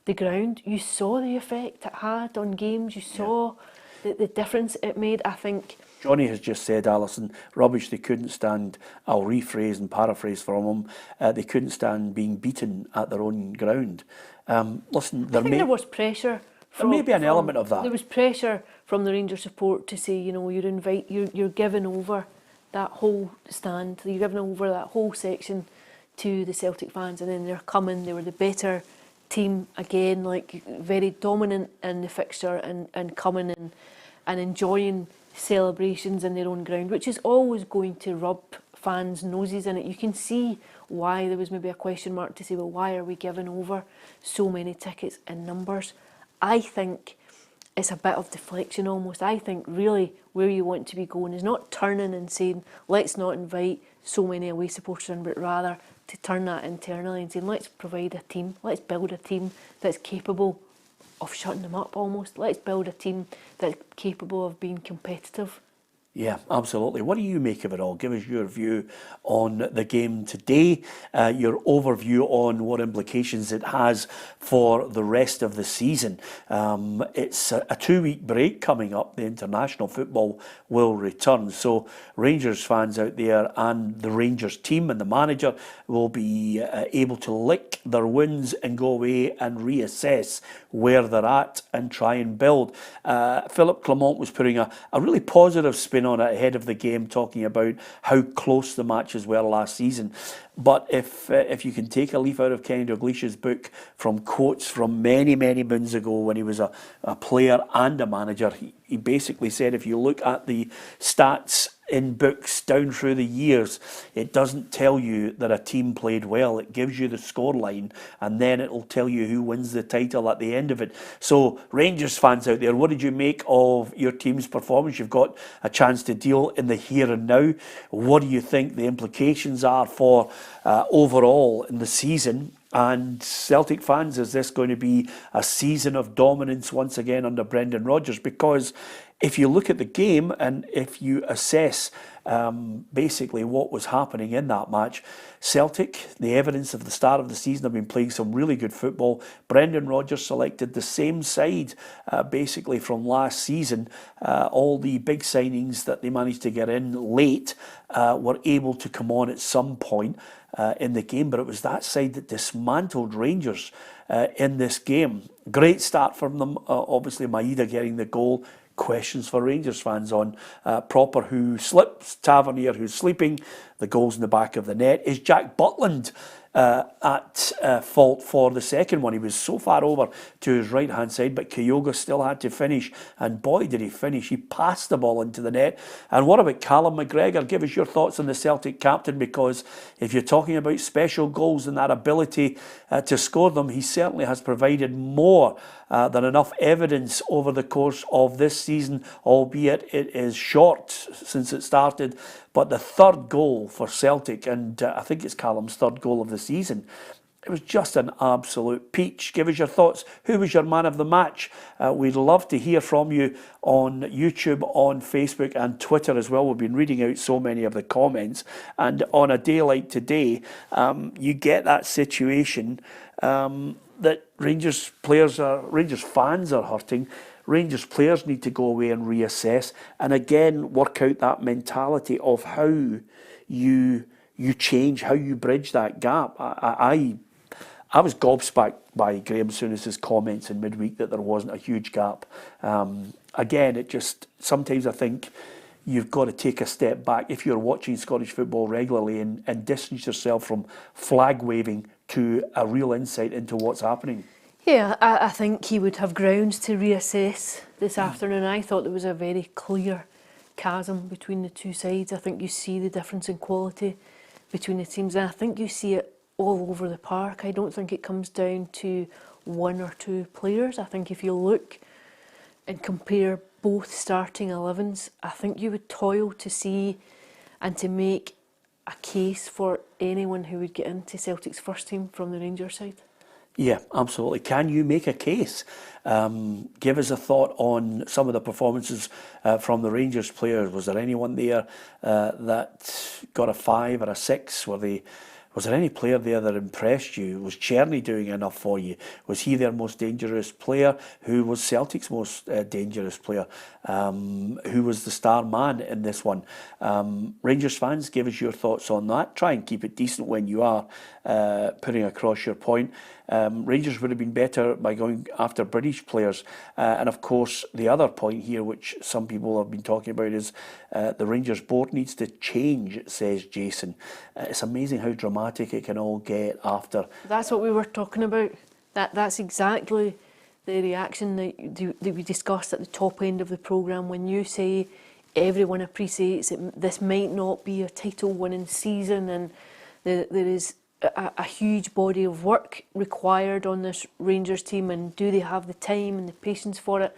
the ground, you saw the effect it had on games, you saw the difference it made. I think Johnny has just said, Alison, rubbish, they couldn't stand, I'll rephrase and paraphrase from him, they couldn't stand being beaten at their own ground. Listen, I think there was pressure. There may be an element of that. There was pressure from the Rangers support to say, you know, you're giving over that whole stand, you're giving over that whole section to the Celtic fans, and then they're coming, they were the better team again, like very dominant in the fixture and coming in and enjoying celebrations in their own ground, which is always going to rub fans' noses in it. You can see why there was maybe a question mark to say, well, why are we giving over so many tickets in numbers? I think it's a bit of deflection almost. I think really where you want to be going is not turning and saying, let's not invite so many away supporters in, but rather to turn that internally and saying, let's provide a team, let's build a team that's capable of shutting them up almost. Let's build a team that's capable of being competitive. Yeah, absolutely. What do you make of it all? Give us your view on the game today, your overview on what implications it has for the rest of the season. It's a 2-week break coming up. The international football will return. So Rangers fans out there and the Rangers team and the manager will be able to lick their wins and go away and reassess where they're at and try and build. Philip Clement was putting a really positive spin on it ahead of the game, talking about how close the matches were last season. But if you can take a leaf out of Kenny Dalglish's book from quotes from many moons ago when he was a player and a manager, he basically said if you look at the stats in books down through the years, it doesn't tell you that a team played well. It gives you the scoreline and then it'll tell you who wins the title at the end of it. So Rangers fans out there, what did you make of your team's performance? You've got a chance to deal in the here and now. What do you think the implications are for overall in the season? And Celtic fans, is this going to be a season of dominance once again under Brendan Rodgers? Because if you look at the game and if you assess basically what was happening in that match, Celtic, the evidence of the start of the season, have been playing some really good football. Brendan Rodgers selected the same side basically from last season. All the big signings that they managed to get in late were able to come on at some point in the game, but it was that side that dismantled Rangers in this game. Great start from them. Obviously, Maeda getting the goal. Questions for Rangers fans on Proper, who slips, Tavernier, who's sleeping, the goals in the back of the net. Is Jack Butland at fault for the second one? He was so far over to his right hand side, but Kyogo still had to finish, and boy did he finish. He passed the ball into the net. And what about Callum McGregor? Give us your thoughts on the Celtic captain, because if you're talking about special goals and that ability to score them, he certainly has provided more than enough evidence over the course of this season, albeit it is short since it started. But the third goal for Celtic, and I think it's Callum's third goal of the season, it was just an absolute peach. Give us your thoughts. Who was your man of the match? We'd love to hear from you on YouTube, on Facebook and Twitter as well. We've been reading out so many of the comments. And on a day like today, you get that situation that Rangers fans are hurting. Rangers players need to go away and reassess and again work out that mentality of how you change, how you bridge that gap. I was gobsmacked by Graham Souness's comments in midweek that there wasn't a huge gap. Again, it just, sometimes I think you've got to take a step back if you're watching Scottish football regularly and distance yourself from flag waving to a real insight into what's happening. Yeah, I think he would have grounds to reassess this afternoon. I thought there was a very clear chasm between the two sides. I think you see the difference in quality between the teams, and I think you see it all over the park. I don't think it comes down to one or two players. I think if you look and compare both starting 11s, I think you would toil to see and to make a case for anyone who would get into Celtic's first team from the Rangers side. Yeah, absolutely. Can you make a case? Give us a thought on some of the performances from the Rangers players. Was there anyone there that got a 5 or a 6? Was there any player there that impressed you? Was Czerny doing enough for you? Was he their most dangerous player? Who was Celtic's most dangerous player? Who was the star man in this one? Rangers fans, give us your thoughts on that. Try and keep it decent when you are putting across your point. Rangers would have been better by going after British players. And of course, the other point here, which some people have been talking about, is the Rangers board needs to change, says Jason. It's amazing how dramatic it can all get after. That's what we were talking about. That's exactly the reaction that we discussed at the top end of the programme when you say everyone appreciates it. This might not be a title-winning season, and there is a huge body of work required on this Rangers team, and do they have the time and the patience for it?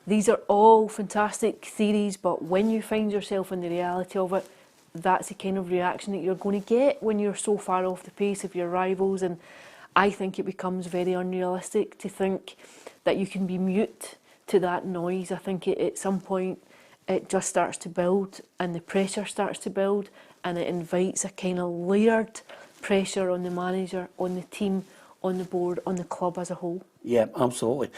These are all fantastic theories, but when you find yourself in the reality of it, that's the kind of reaction that you're going to get when you're so far off the pace of your rivals. And I think it becomes very unrealistic to think that you can be mute to that noise. I think at some point it just starts to build, and the pressure starts to build, and it invites a kind of layered pressure on the manager, on the team, on the board, on the club as a whole. Yeah, absolutely.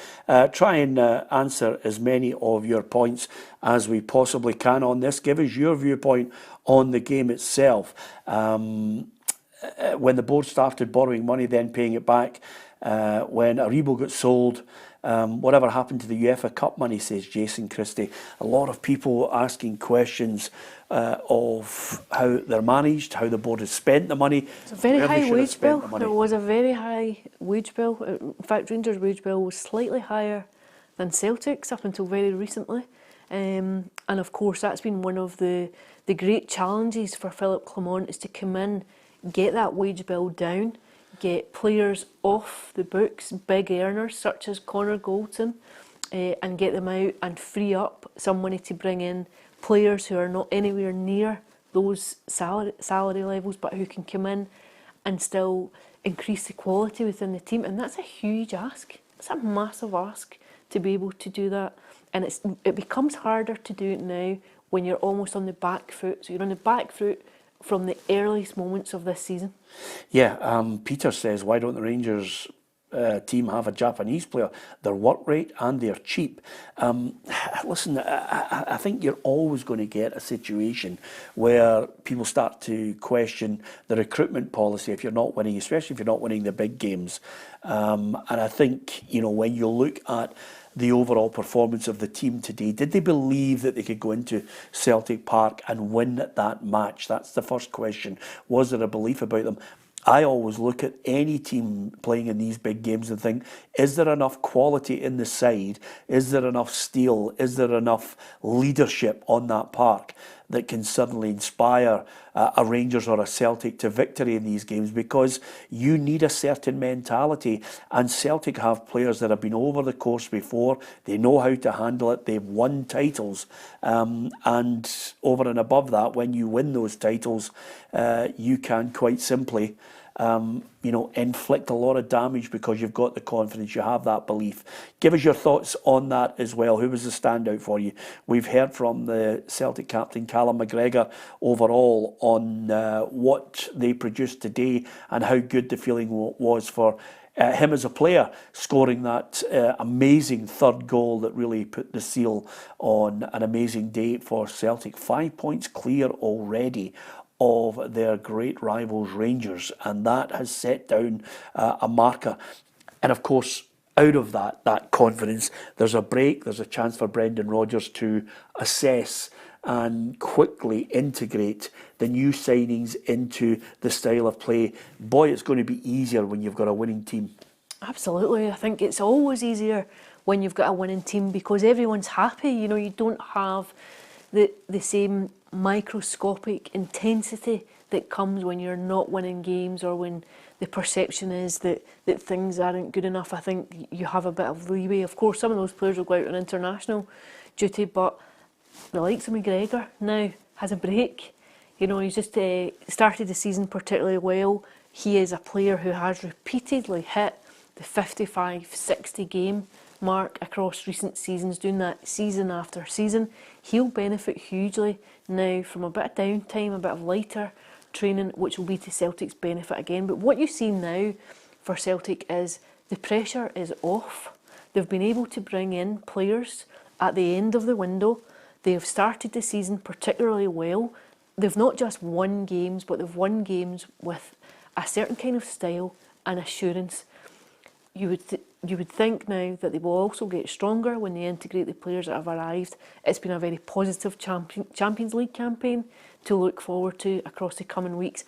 Try and answer as many of your points as we possibly can on this. Give us your viewpoint on the game itself. When the board started borrowing money, then paying it back, when Aribo got sold, whatever happened to the UEFA Cup money, says Jason Christie. A lot of people asking questions of how they're managed, how the board has spent the money. It's a very high wage bill. There was a very high wage bill. In fact, Rangers' wage bill was slightly higher than Celtic's up until very recently. And of course, that's been one of the great challenges for Philip Clement, is to come in, get that wage bill down, get players off the books, big earners such as Connor Goldson, and get them out and free up some money to bring in players who are not anywhere near those salary levels, but who can come in and still increase the quality within the team. And that's a huge ask. It's a massive ask to be able to do that. And it becomes harder to do it now when you're almost on the back foot. So you're on the back foot from the earliest moments of this season. Yeah, Peter says, why don't the Rangers team have a Japanese player? Their work rate and they're cheap. Listen, I think you're always going to get a situation where people start to question the recruitment policy if you're not winning, especially if you're not winning the big games. And I think, when you look at the overall performance of the team today, did they believe that they could go into Celtic Park and win that match? That's the first question. Was there a belief about them? I always look at any team playing in these big games and think, is there enough quality in the side? Is there enough steel? Is there enough leadership on that park that can suddenly inspire a Rangers or a Celtic to victory in these games? Because you need a certain mentality, and Celtic have players that have been over the course before. They know how to handle it. They've won titles, and over and above that, when you win those titles, you can quite simply inflict a lot of damage because you've got the confidence, you have that belief. Give us your thoughts on that as well. Who was the standout for you? We've heard from the Celtic captain, Callum McGregor, overall on what they produced today and how good the feeling was for him as a player, scoring that amazing third goal that really put the seal on an amazing day for Celtic. 5 points clear already of their great rivals Rangers, and that has set down a marker. And of course, out of that confidence, there's a break, there's a chance for Brendan Rodgers to assess and quickly integrate the new signings into the style of play. Boy, it's going to be easier when you've got a winning team. Absolutely. I think it's always easier when you've got a winning team because everyone's happy. You don't have the same microscopic intensity that comes when you're not winning games or when the perception is that things aren't good enough. I think you have a bit of leeway. Of course, some of those players will go out on international duty, but the likes of McGregor now has a break. You know, he's just started the season particularly well. He is a player who has repeatedly hit the 55, 60 game mark across recent seasons, doing that season after season. He'll benefit hugely now from a bit of downtime, a bit of lighter training, which will be to Celtic's benefit again. But what you see now for Celtic is the pressure is off. They've been able to bring in players at the end of the window. They have started the season particularly well. They've not just won games, but they've won games with a certain kind of style and assurance. You would think now that they will also get stronger when they integrate the players that have arrived. It's been a very positive Champions League campaign to look forward to across the coming weeks.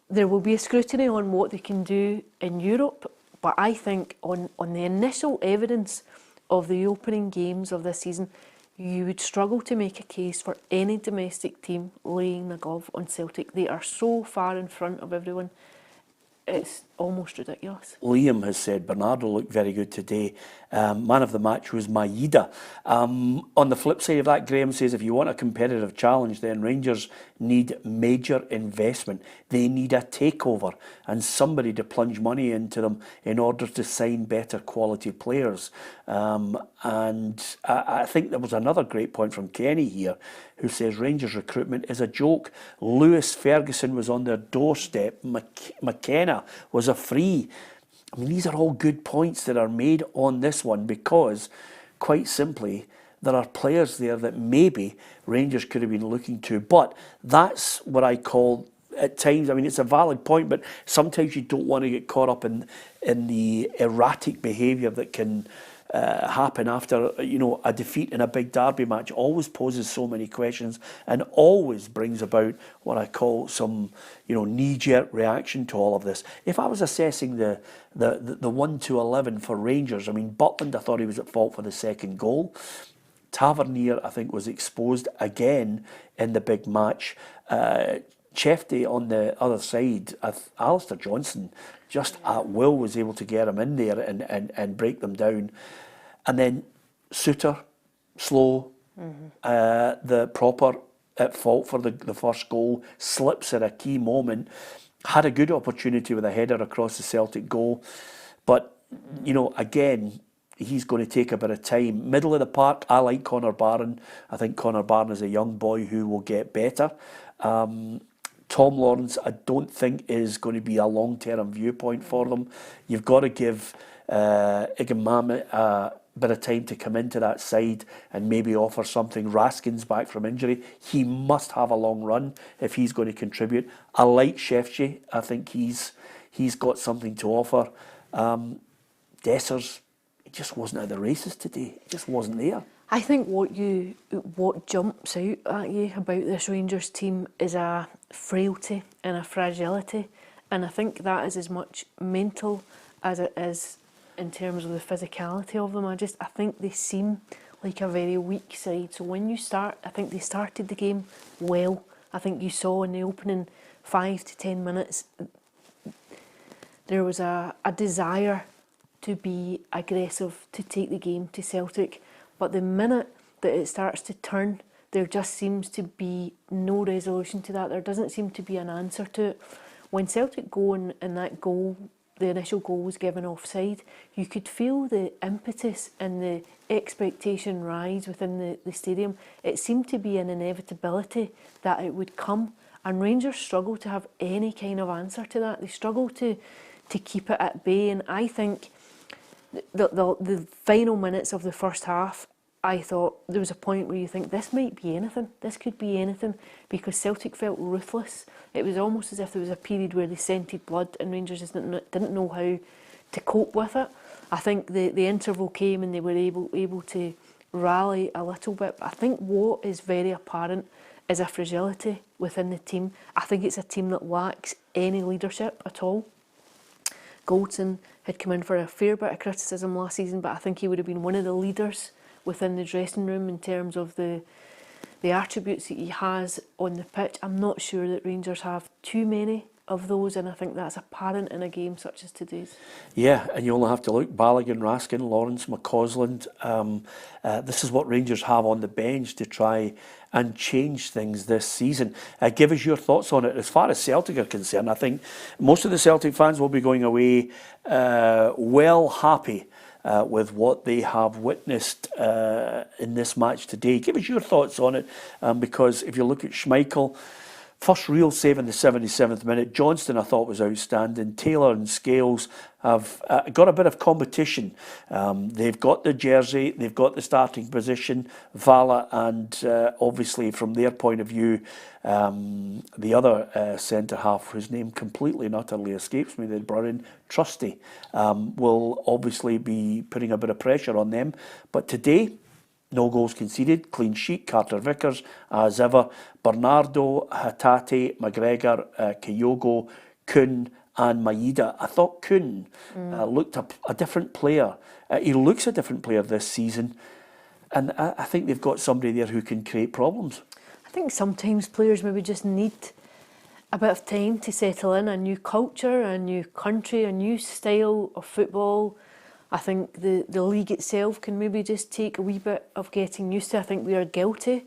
There will be a scrutiny on what they can do in Europe, but I think on the initial evidence of the opening games of this season, you would struggle to make a case for any domestic team laying the glove on Celtic. They are so far in front of everyone. It's almost ridiculous. Liam has said Bernardo looked very good today. Man of the match was Maeda. On the flip side of that, Graham says if you want a competitive challenge, then Rangers need major investment. They need a takeover and somebody to plunge money into them in order to sign better quality players. And I think there was another great point from Kenny here, who says Rangers recruitment is a joke. Lewis Ferguson was on their doorstep. McKenna was a free. I mean, these are all good points that are made on this one because, quite simply, there are players there that maybe Rangers could have been looking to. But that's what I call, at times, I mean, it's a valid point, but sometimes you don't want to get caught up in the erratic behaviour that can happen after, you know, a defeat in a big derby match. Always poses so many questions and always brings about what I call some, you know, knee-jerk reaction to all of this. If I was assessing the 1 to 11 for Rangers, I mean, Butland, I thought he was at fault for the second goal. Tavernier, I think, was exposed again in the big match. Chefty on the other side, Alistair Johnson, just at will was able to get him in there and break them down. And then Suter, slow, the proper at fault for the first goal, slips at a key moment, had a good opportunity with a header across the Celtic goal. But, you know, again, he's going to take a bit of time. Middle of the park, I like Connor Barron. I think Connor Barron is a young boy who will get better. Tom Lawrence, I don't think is going to be a long-term viewpoint for them. You've got to give Igamame a bit of time to come into that side and maybe offer something. Raskin's back from injury. He must have a long run if he's going to contribute. I like Shefchi. I think he's got something to offer. Dessers, he just wasn't at the races today. He just wasn't there. I think what jumps out at you about this Rangers team is a frailty and a fragility, and I think that is as much mental as it is in terms of the physicality of them. I think they seem like a very weak side. So when you start, I think they started the game well. I think you saw in the opening 5 to 10 minutes there was a desire to be aggressive, to take the game to Celtic. But the minute that it starts to turn, there just seems to be no resolution to that. There doesn't seem to be an answer to it. When Celtic go and that goal, the initial goal was given offside, you could feel the impetus and the expectation rise within the stadium. It seemed to be an inevitability that it would come. And Rangers struggle to have any kind of answer to that. They struggle to keep it at bay. And I think the final minutes of the first half, I thought there was a point where you think this might be anything, this could be anything, because Celtic felt ruthless. It was almost as if there was a period where they scented blood and Rangers just didn't know how to cope with it. I think the interval came and they were able to rally a little bit. But I think what is very apparent is a fragility within the team. I think it's a team that lacks any leadership at all. Goldson had come in for a fair bit of criticism last season, but I think he would have been one of the leaders within the dressing room in terms of the the attributes that he has on the pitch. I'm not sure that Rangers have too many of those, and I think that's apparent in a game such as today's. Yeah, and you only have to look. Balogun, Raskin, Lawrence, McCausland. This is what Rangers have on the bench to try and change things this season. Give us your thoughts on it. As far as Celtic are concerned, I think most of the Celtic fans will be going away well happy with what they have witnessed in this match today. Give us your thoughts on it, because if you look at Schmeichel, first real save in the 77th minute. Johnston, I thought, was outstanding. Taylor and Scales have got a bit of competition. They've got the jersey, they've got the starting position. Vala and obviously from their point of view, the other centre-half, whose name completely and utterly escapes me, they brought in Trusty, will obviously be putting a bit of pressure on them. But today, no goals conceded, clean sheet. Carter Vickers, as ever. Bernardo, Hatate, McGregor, Kyogo, Kuhn and Maeda. I thought Kuhn looked a different player. He looks a different player this season. And I think they've got somebody there who can create problems. I think sometimes players maybe just need a bit of time to settle in, a new culture, a new country, a new style of football. I think the league itself can maybe just take a wee bit of getting used to. I think we are guilty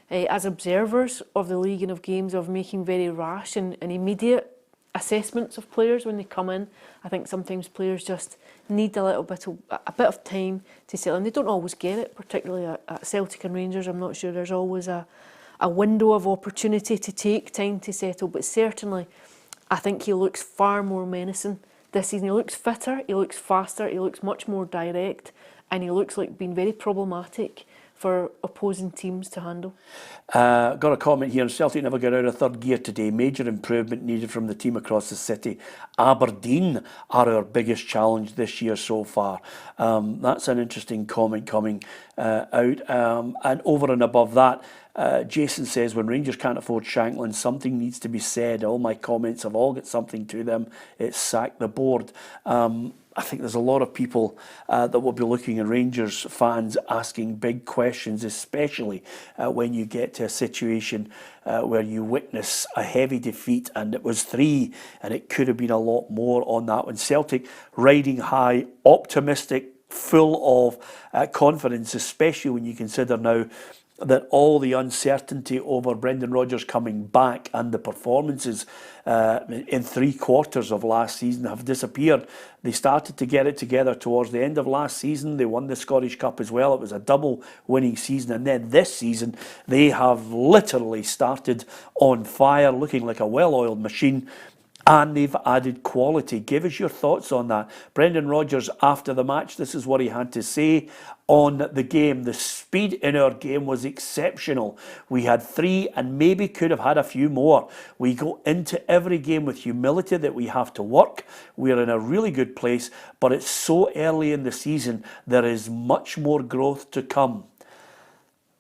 as observers of the league and of games of making very rash and immediate assessments of players when they come in. I think sometimes players just need a bit of time to settle in. They don't always get it, particularly at Celtic and Rangers. I'm not sure there's always a window of opportunity to take time to settle, but certainly I think he looks far more menacing this season. He looks fitter, he looks faster, he looks much more direct, and he looks like being very problematic for opposing teams to handle. Got a comment here. Celtic never got out of third gear today. Major improvement needed from the team across the city. Aberdeen are our biggest challenge this year so far. That's an interesting comment coming out. And over and above that, Jason says, when Rangers can't afford Shanklin, something needs to be said. All my comments have all got something to them. It's sack the board. I think there's a lot of people that will be looking at Rangers fans asking big questions, especially when you get to a situation where you witness a heavy defeat, and it was 3 and it could have been a lot more on that one. Celtic riding high, optimistic, full of confidence, especially when you consider now that all the uncertainty over Brendan Rodgers coming back and the performances in 3 quarters of last season have disappeared. They started to get it together towards the end of last season. They won the Scottish Cup as well. It was a double winning season. And then this season, they have literally started on fire, looking like a well-oiled machine. And they've added quality. Give us your thoughts on that. Brendan Rodgers, after the match, this is what he had to say on the game. The speed in our game was exceptional. We had 3 and maybe could have had a few more. We go into every game with humility that we have to work. We're in a really good place, but it's so early in the season. There is much more growth to come.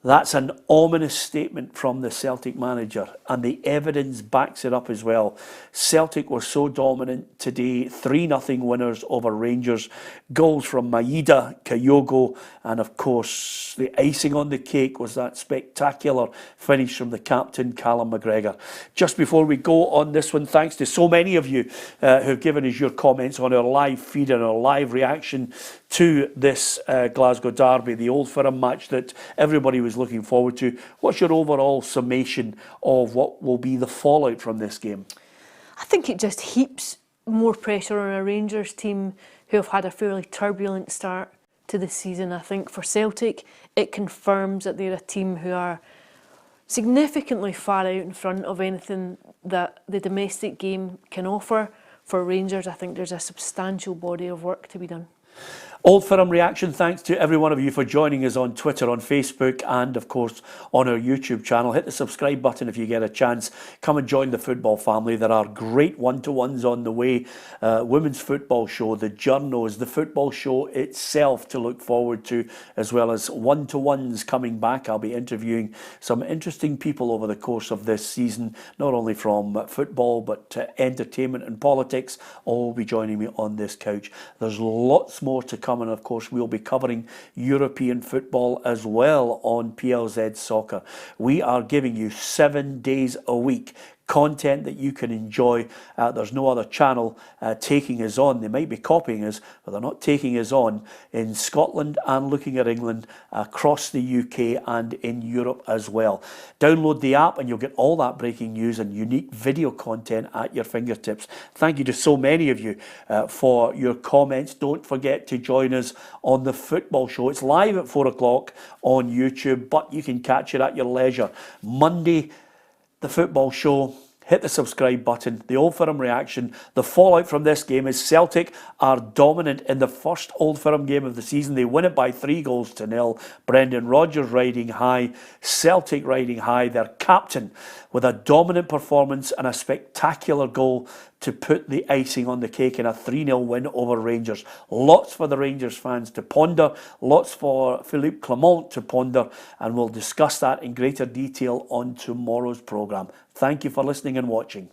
That's an ominous statement from the Celtic manager, and the evidence backs it up as well. Celtic were so dominant today, 3-0 winners over Rangers. Goals from Maeda, Kyogo, and of course the icing on the cake was that spectacular finish from the captain, Callum McGregor. Just before we go on this one, thanks to so many of you who've given us your comments on our live feed and our live reaction to this Glasgow derby, the Old Firm match that everybody was looking forward to. What's your overall summation of what will be the fallout from this game? I think it just heaps more pressure on a Rangers team who have had a fairly turbulent start to this season. I think for Celtic, it confirms that they're a team who are significantly far out in front of anything that the domestic game can offer. For Rangers, I think there's a substantial body of work to be done. Old Firm reaction, thanks to every one of you for joining us on Twitter, on Facebook, and of course on our YouTube channel. Hit the subscribe button if you get a chance. Come and join the football family. There are great one-to-ones on the way. Women's football show, the journos, the football show itself to look forward to, as well as one-to-ones coming back. I'll be interviewing some interesting people over the course of this season, not only from football but entertainment and politics. All will be joining me on this couch. There's lots more to come come, and of course we'll be covering European football as well on PLZ Soccer. We are giving you 7 days a week content that you can enjoy. There's no other channel taking us on. They might be copying us, but they're not taking us on in Scotland and looking at England, across the UK and in Europe as well. Download the app and you'll get all that breaking news and unique video content at your fingertips. Thank you to so many of you for your comments. Don't forget to join us on the football show. It's live at 4 o'clock on YouTube, but you can catch it at your leisure. Monday, the football show. Hit the subscribe button. The Old Firm reaction. The fallout from this game is Celtic are dominant in the first Old Firm game of the season. They win it by 3-0. Brendan Rodgers riding high. Celtic riding high. Their captain with a dominant performance and a spectacular goal to put the icing on the cake in a 3-0 win over Rangers. Lots for the Rangers fans to ponder. Lots for Philippe Clement to ponder. And we'll discuss that in greater detail on tomorrow's programme. Thank you for listening and watching.